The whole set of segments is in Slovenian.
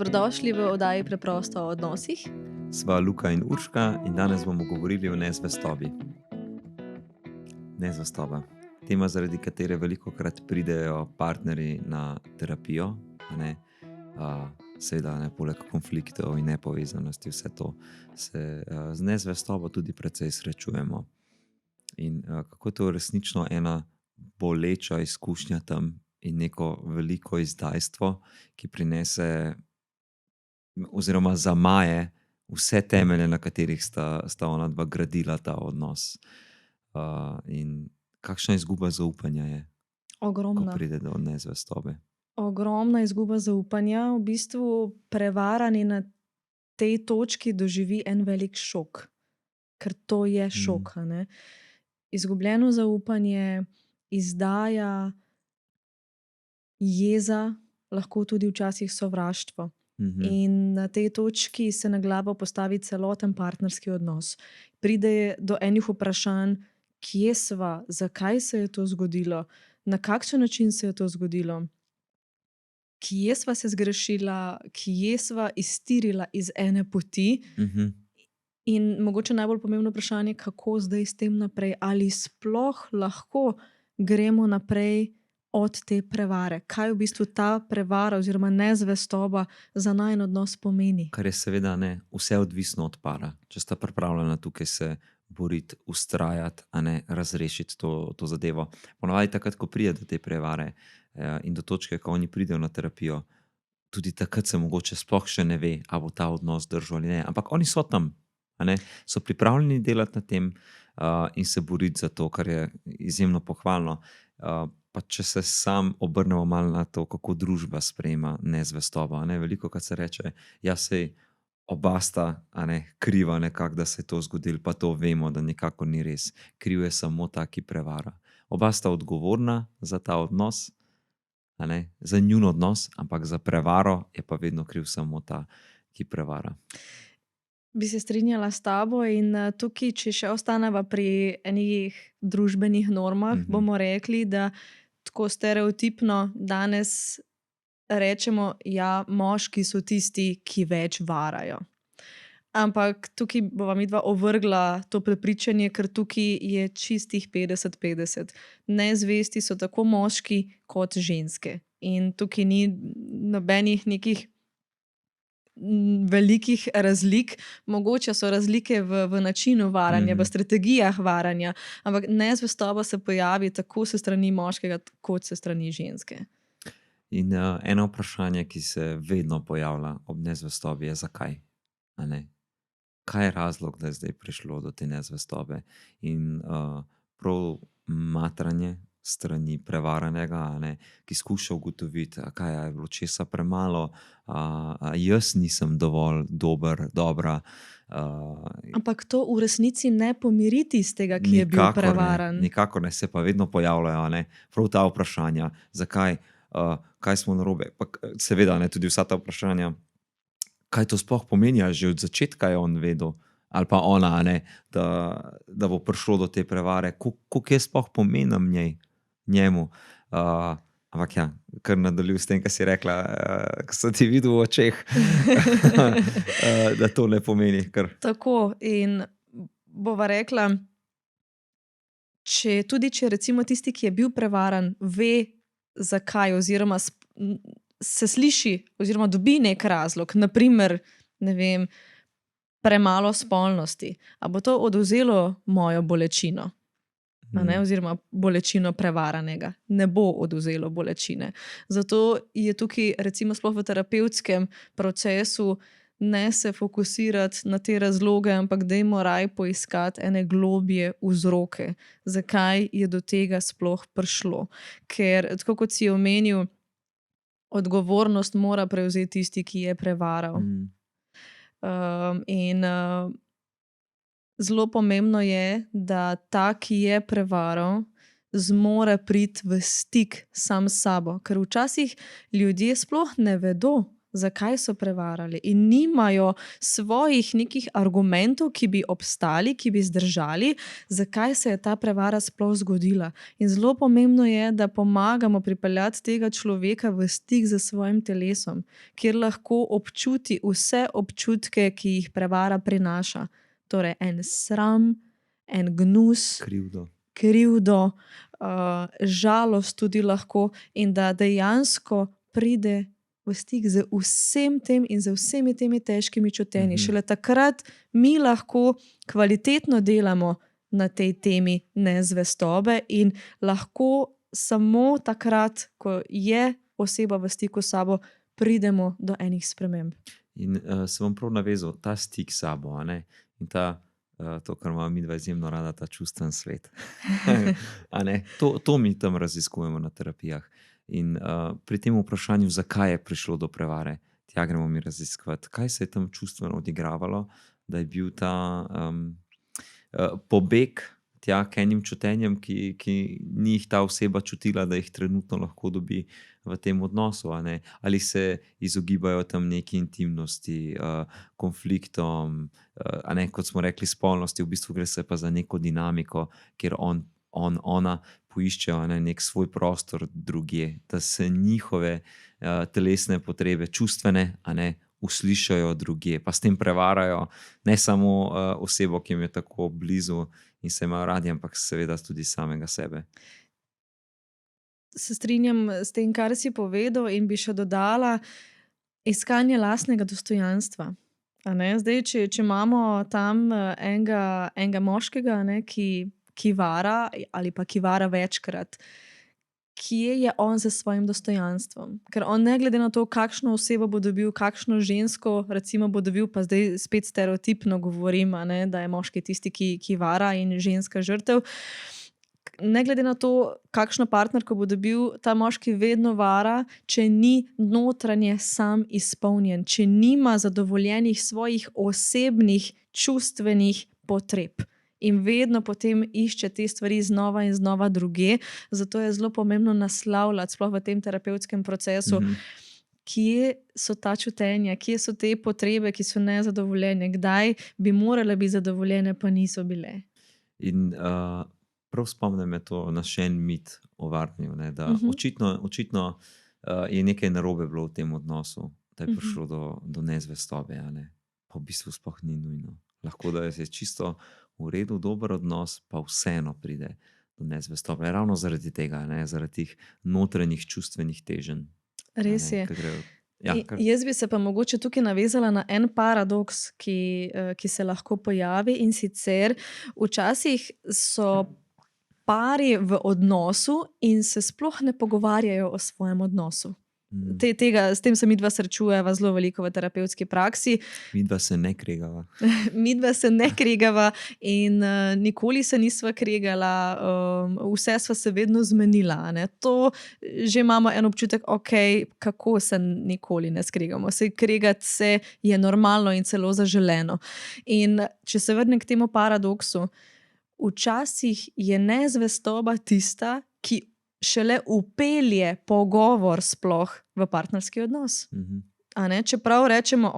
Dobrodošli v oddaji Preprosto o odnosih. Sva Luka in Urška in danes bomo govorili o nezvestobi. Nezvestoba. Tema, zaradi katere velikokrat pridejo partnerji na terapijo, a ne, seveda ne, poleg konfliktov in nepovezanosti, vse to se z nezvestobo tudi precej srečujemo. In kako je to resnično ena boleča izkušnja tam in neko veliko izdajstvo, ki prinese oziroma zamaje vse temelje, na katerih sta ona dva gradila ta odnos. In kakšna izguba zaupanja je, ko Ogromna. pride do nezvestobe. Ogromna izguba zaupanja. V bistvu prevarani na tej točki doživi en velik šok. Ker to je šok. a ne. Izgubljeno zaupanje, izdaja, jeza, lahko tudi včasih sovraštvo. In na tej točki se na glavo postavi celoten partnerski odnos. Pride do enih vprašanj, kje sva, zakaj se je to zgodilo, na kakšen način se je to zgodilo, kje sva se zgrešila, kje sva iztirila iz ene poti. In mogoče najbolj pomembno vprašanje, kako zdaj s tem naprej, ali sploh lahko gremo naprej od te prevare. Kaj v bistvu ta prevara oziroma nezvestoba za najin odnos pomeni? Kar je seveda ne, vse odvisno od para. Če sta pripravljena tukaj se boriti, vztrajati, a ne razrešiti to zadevo. Ponavadi takrat, ko pride do te prevare in do točke, ko oni pridejo na terapijo, tudi takrat se mogoče sploh še ne ve, a bo ta odnos držal ali ne. Ampak oni so tam, a ne, so pripravljeni delati na tem in se boriti za to, kar je izjemno pohvalno. Pa če se sam obrnemo malo na to, kako družba sprejema nezvestobo. A ne, velikokrat se reče, ja, sej oba sta, a ne, kriva nekako, da se je to zgodilo, pa to vemo, da nikakor ni res. Kriv je samo ta, ki prevara. Oba sta odgovorna za ta odnos, a ne, za njun odnos, ampak za prevaro je pa vedno kriv samo ta, ki prevara. Bi se strinjala s tabo in tukaj, če še ostaneva pri enih družbenih normah, bomo rekli, da tako stereotipno danes rečemo, ja, moški so tisti, ki več varajo. Ampak tukaj bova midva ovrgla to prepričanje, ker tukaj je čistih 50-50. Nezvesti so tako moški kot ženske. In tukaj ni nobenih nekih velikih razlik. Mogoče so razlike v načinu varanja, v strategijah varanja, ampak nezvestoba se pojavi tako s strani moškega kot s strani ženske. In eno vprašanje, ki se vedno pojavlja ob nezvestobi, je zakaj? A ne? Kaj je razlog, da je zdaj prišlo do te nezvestobe? In prav matranje strani prevaranega, a ne, ki skuša ugotoviti, kaj je bilo česa premalo, jaz nisem dovolj dober, dobra. Ampak to v resnici ne pomiri tistega, ki je bil prevaran. Nikakor ne, se pa vedno pojavljajo, a ne, prav ta vprašanja, zakaj, kaj smo narobe. Pa seveda, ne, tudi vsa ta vprašanja, kaj to sploh pomeni, že od začetka je on vedel, ali pa ona, a ne, da bo prišlo do te prevare, koliko je sploh pomenim njemu. Ampak ja, kar nadaljuj s tem, kar si rekla, ko sem ti videl v očeh, da to ne pomeni kar. Tako, in bova rekla, tudi če recimo tisti, ki je bil prevaran, ve, zakaj, oziroma se sliši oziroma dobi nek razlog, na primer, ne vem, premalo spolnosti, a bo to odvzelo mojo bolečino, a ne, oziroma bolečino prevaranega. Ne bo odvzelo bolečine. Zato je tukaj recimo sploh v terapevtskem procesu ne se fokusirati na te razloge, ampak dajmo raje poiskati ene globje vzroke, zakaj je do tega sploh prišlo. Ker, tako kot si omenil, odgovornost mora prevzeti tisti, ki je prevaral. In zelo pomembno je, da ta, ki je prevaral, zmore priti v stik sam s sabo. Ker včasih ljudje sploh ne vedo, zakaj so prevarali, in nimajo svojih nekih argumentov, ki bi obstali, ki bi zdržali, zakaj se je ta prevara sploh zgodila. In zelo pomembno je, da pomagamo pripeljati tega človeka v stik z svojim telesom, kjer lahko občuti vse občutke, ki jih prevara prinaša. Torej, en sram, en gnus, krivdo, žalost tudi lahko, in da dejansko pride v stik z vsem tem in z vsemi temi težkimi čutenji. Šele takrat mi lahko kvalitetno delamo na tej temi nezvestobe in lahko samo takrat, ko je oseba v stiku s sabo, pridemo do enih sprememb. In se bom prav navezal, ta stik s sabo, a ne? In to, kar imamo midva izjemno rada, ta čustven svet. A ne? To mi tam raziskujemo na terapijah. In pri tem vprašanju, zakaj je prišlo do prevare, tja gremo mi raziskovati, kaj se je tam čustveno odigravalo, da je bil ta pobeg tja k enim čutenjem, ki ni jih ta oseba čutila, da jih trenutno lahko dobi v tem odnosu, a ne? Ali se izogibajo tam neki intimnosti, konfliktom, a ne, kot smo rekli, spolnosti, v bistvu gre se pa za neko dinamiko, kjer ona poiščejo nek svoj prostor drugje, da se njihove telesne potrebe, čustvene, a ne, uslišajo drugje, pa s tem prevarajo ne samo osebo, ki jim je tako blizu in se imajo radi, ampak seveda tudi samega sebe. Se strinjam s tem, kar si povedal, in bi še dodala iskanje lastnega dostojanstva. A ne? Zdaj, če imamo tam enega moškega, a ne, ki vara ali pa ki vara večkrat, kje je on s svojim dostojanstvom? Ker on ne glede na to, kakšno osebo bo dobil, kakšno žensko recimo bo dobil, pa zdaj spet stereotipno govorim, a ne, da je moški tisti, ki vara in ženska žrtev. Ne glede na to, kakšno partnerko bo dobil, ta moški vedno vara, če ni notranje sam izpolnjen, če nima zadovoljenih svojih osebnih čustvenih potreb. In vedno potem išče te stvari znova in znova drugje. Zato je zelo pomembno naslavljati, sploh v tem terapevtskem procesu, kje so ta čutenja, kje so te potrebe, ki so nezadovoljene, kdaj bi morale biti zadovoljene, pa niso bile. In prav spomnim me to na še en mit o varanju, ne, da očitno je nekaj narobe bilo v tem odnosu, da je prišlo do nezvestobe, a ne. Pa v bistvu sploh ni nujno. Lahko da je čisto v redu, dober odnos, pa vseeno pride do nezvestobe. Ravno zaradi tega, ne, zaradi teh notranjih čustvenih teženj. Res je. Ja, jaz bi se pa mogoče tukaj navezala na en paradoks, ki se lahko pojavi, in sicer včasih so pari v odnosu in se sploh ne pogovarjajo o svojem odnosu. S tem se midva srečujeva zelo veliko v terapevtski praksi. Midva se ne kregava. Midva se ne kregava in nikoli se nisva kregala, vse sva se vedno zmenila, ne. To že imamo en občutek, kako se nikoli ne skregamo. Saj kregati se je normalno in celo zaželeno. In če se vrnem k temu paradoksu, včasih je nezvestoba tista, ki šele vpelje pogovor sploh v partnerski odnos. A ne? Čeprav rečemo,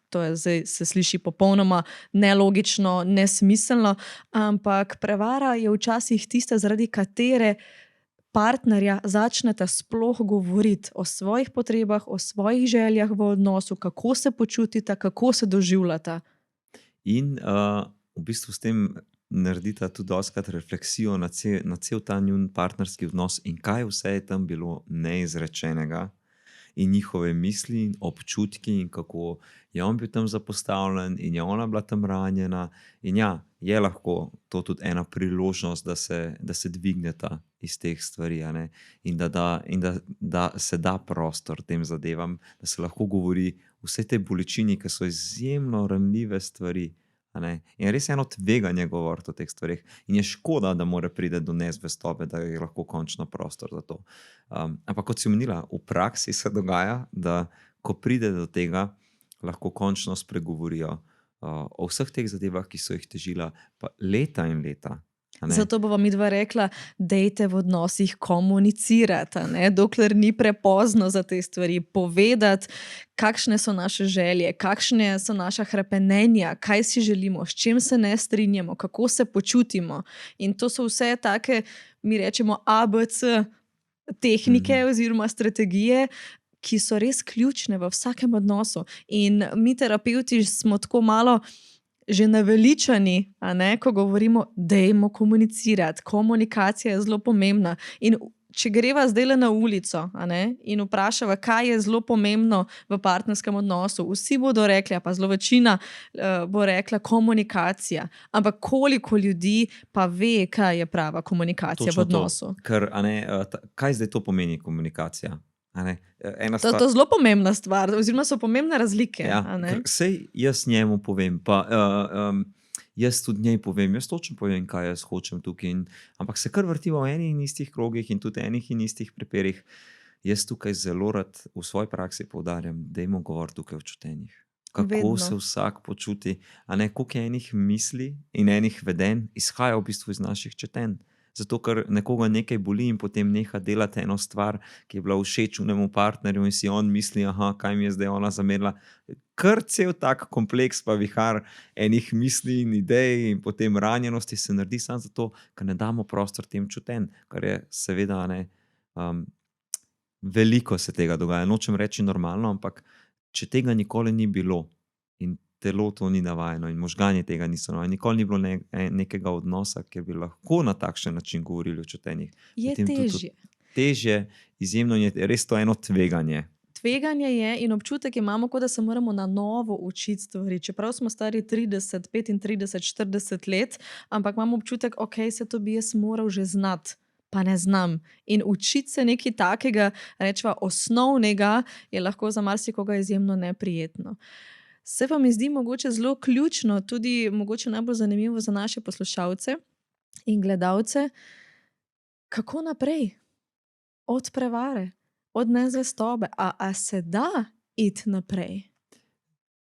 to je zdaj, se sliši popolnoma nelogično, nesmiselno, ampak prevara je včasih tista, zaradi katere partnerja začneta sploh govoriti o svojih potrebah, o svojih željah v odnosu, kako se počutita, kako se doživljata. In v bistvu s tem naredita tudi dostikrat refleksijo na cel ta njun partnerski odnos in kaj vse je tam bilo neizrečenega in njihove misli in občutki in kako je on bil tam zapostavljen in je ona bila tam ranjena. In ja, je lahko to tudi ena priložnost, da se dvigneta iz teh stvari, a ne? In da se da prostor tem zadevam, da se lahko govori vse te bolečini, ki so izjemno ranljive stvari. In res je eno tveganje govoriti o teh stvarih. In je škoda, da mora priti do nezvestobe, da je lahko končno prostor za to. Ampak kot si omenila, v praksi se dogaja, da ko pride do tega, lahko končno spregovorijo o vseh teh zadevah, ki so jih težila pa leta in leta. a ne. Zato bova midva rekla, dejte v odnosih komunicirati, a ne, dokler ni prepozno za te stvari, povedati, kakšne so naše želje, kakšne so naša hrepenenja, kaj si želimo, s čim se ne strinjamo, kako se počutimo. In to so vse take, mi rečemo ABC tehnike oziroma strategije, ki so res ključne v vsakem odnosu. In mi terapevti smo tako malo že naveličani, a ne, ko govorimo, dajmo komunicirati. Komunikacija je zelo pomembna. In če greva zdaj na ulico, a ne, in vprašava, kaj je zelo pomembno v partnerskem odnosu, vsi bodo rekli, pa zelo večina bo rekla komunikacija. Ampak koliko ljudi pa ve, kaj je prava komunikacija Točno v odnosu? to, ker, a ne, kaj zdaj to pomeni komunikacija? A ne, ena To je zelo pomembna stvar, oziroma so pomembne razlike. Ja, a ne? ker sej jaz njemu povem, pa jaz tudi njej povem, jaz točno povem, kaj jaz hočem tukaj. Ampak se kar vrtiva v enih in istih krogih in tudi enih in istih prepirih. Jaz tukaj zelo rad v svoji praksi poudarjam, dajmo govoriti tukaj o čutenjih. Kako Vedno. se vsak počuti, a ne, koliko enih misli in enih vedenj izhaja v bistvu iz naših čutenj. Zato, ker nekoga nekaj boli in potem neha delati eno stvar, ki je bila všeč unemu partnerju in si on misli, aha, kaj mi je zdaj ona zamerila. Kar cel tak kompleks pa vihar enih misli in idej in potem ranjenosti se naredi samo zato, ker ne damo prostor tem čutenj, kar je seveda, a ne, veliko se tega dogaja. Nočem reči normalno, ampak če tega nikoli ni bilo in telo to ni navajeno in možgani tega niso navajeni, nikoli ni bilo nekega odnosa, kjer bi lahko na takšen način govorili o čutenjih. Je Potem tudi težje. Težje, izjemno je res to eno tveganje. Tveganje je in občutek imamo, kot da se moramo na novo učiti stvari. Čeprav smo stari 30, 35, 40 let, ampak imamo občutek, ok, se to bi jaz moral že znati, pa ne znam. In učiti se nekaj takega, rečeva osnovnega, je lahko za marsikoga izjemno neprijetno. Se pa mi zdi mogoče zelo ključno, tudi mogoče najbolj zanimivo za naše poslušalce in gledalce, kako naprej od prevare, od nezvestobe, a se da iti naprej?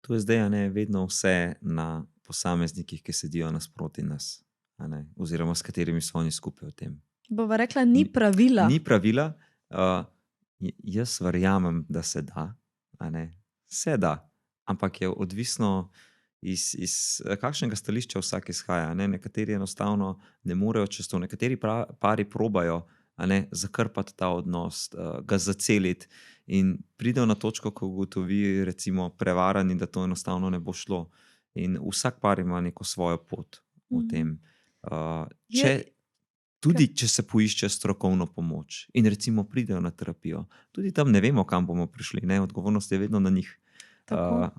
To je zdaj, a ne, vedno vse na posameznikih, ki sedijo nasproti nas, a ne, oziroma s katerimi so oni skupaj v tem. Bova rekla, ni pravila. Ni pravila. Jaz verjamem, da se da, a ne, se da, ampak je odvisno iz kakšnega stališča vsak izhaja, a ne. Nekateri enostavno ne morejo čez to, nekateri pari probajo, a ne, zakrpati ta odnos, ga zaceliti in pridejo na točko, ko ugotovi recimo prevarani, da to enostavno ne bo šlo. In vsak par ima neko svojo pot v tem. Tudi če se poišče strokovno pomoč in recimo pridejo na terapijo, tudi tam ne vemo, kam bomo prišli, ne, odgovornost je vedno na njih. Tako.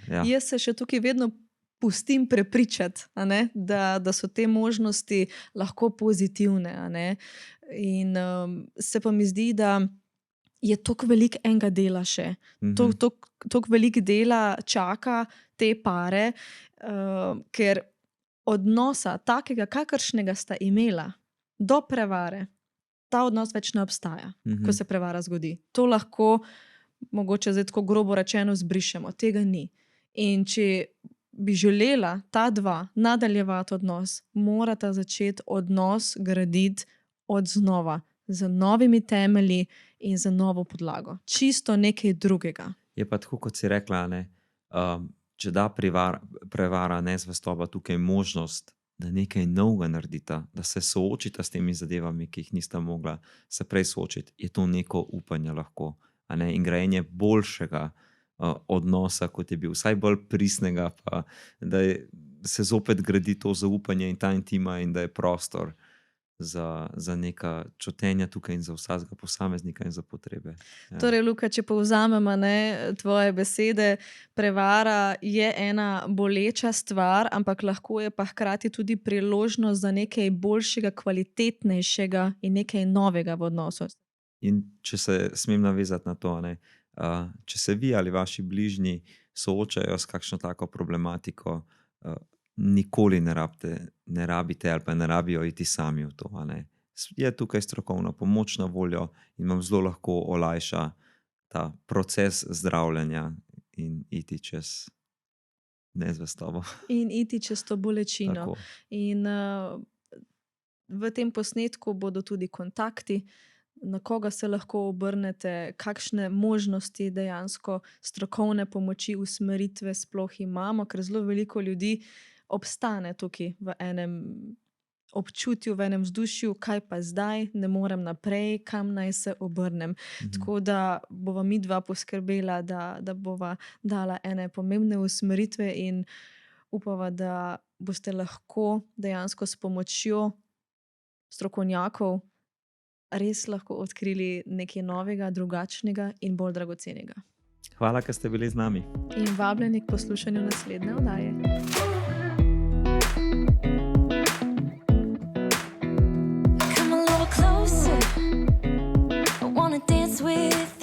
Ja. Jaz se še tukaj vedno pustim prepričati, a ne, da so te možnosti lahko pozitivne, a ne. In se pa mi zdi, da je toliko veliko enega dela še. Toliko veliko dela čaka te pare, ker odnosa, takega, kakršnega sta imela do prevare, ta odnos več ne obstaja, ko se prevara zgodi. To lahko, mogoče zdaj tako grobo rečeno, zbrišemo. Tega ni. In če bi želela ta dva nadaljevati odnos, morata začeti odnos graditi od znova, z novimi temelji in z novo podlago. Čisto nekaj drugega. Je pa tako, kot si rekla, ne, če da prevara, nezvestoba tukaj možnost, da nekaj novega naredita, da se soočita s temi zadevami, ki jih nista mogla se prej soočiti, je to neko upanje lahko, a ne, in grajenje boljšega odnosa, kot je bil, vsaj bolj pristnega, pa da se zopet gradi to zaupanje in ta intima in da je prostor za neka čutenja tukaj in za vsakega posameznika in za potrebe. Ja. Torej, Luka, če povzamemo, ne, tvoje besede, prevara je ena boleča stvar, ampak lahko je pa hkrati tudi priložnost za nekaj boljšega, kvalitetnejšega in nekaj novega v odnosu. In če se smem navezati na to, ne, če se vi ali vaši bližnji soočajo s kakšno tako problematiko, nikoli ne rabite ali pa ne rabijo iti sami v to, a ne. Je tukaj strokovna pomoč na voljo in vam zelo lahko olajša ta proces zdravljenja in iti čez nezvestobo. In iti čez to bolečino. Tako. In v tem posnetku bodo tudi kontakti, na koga se lahko obrnete, kakšne možnosti dejansko strokovne pomoči, usmeritve sploh imamo, ker zelo veliko ljudi obstane tukaj v enem občutju, v enem vzdušju, kaj pa zdaj, ne morem naprej, kam naj se obrnem. Tako da bova midva poskrbela, da bova dala ene pomembne usmeritve in upava, da boste lahko dejansko s pomočjo strokovnjakov res lahko odkrili nekaj novega, drugačnega in bolj dragocenega. Hvala, ker ste bili z nami. In vabljeni k poslušanju naslednje oddaje. Come a little closer. I wanna dance with